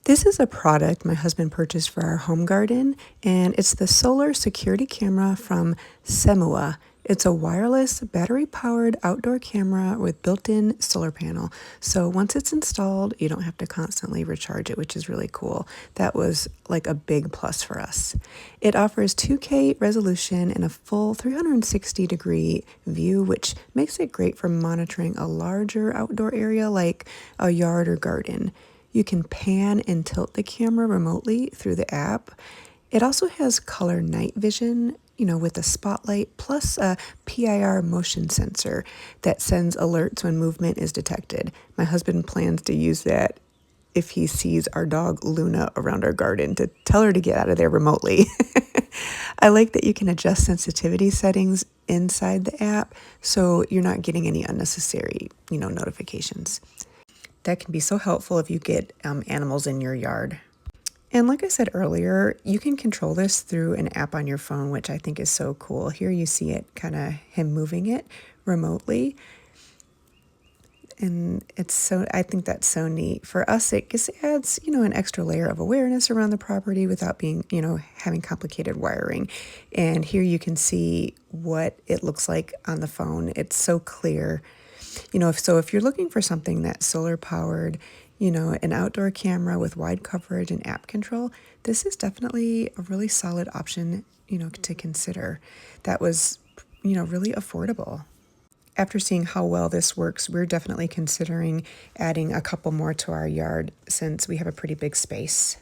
This is a product my husband purchased for our home garden, and it's the solar security camera from SEHMUA. It's a wireless, battery-powered outdoor camera with built-in solar panel. So once it's installed, you don't have to constantly recharge it, which is really cool. That was like a big plus for us. It offers 2K resolution and a full 360-degree view, which makes it great for monitoring a larger outdoor area like a yard or garden. You can pan and tilt the camera remotely through the app. It also has color night vision, with a spotlight plus a PIR motion sensor that sends alerts when movement is detected. My husband plans to use that if he sees our dog Luna around our garden to tell her to get out of there remotely. I like that you can adjust sensitivity settings inside the app so you're not getting any unnecessary, notifications. That can be so helpful if you get animals in your yard. And like I said earlier, you can control this through an app on your phone, which I think is so cool. Here you see it, kind of him moving it remotely. And I think that's so neat. For us, it just adds, an extra layer of awareness around the property without being, having complicated wiring. And here you can see what it looks like on the phone. It's so clear. If you're looking for something that's solar powered, an outdoor camera with wide coverage and app control, this is definitely a really solid option, to consider. That was, really affordable. After seeing how well this works, we're definitely considering adding a couple more to our yard since we have a pretty big space.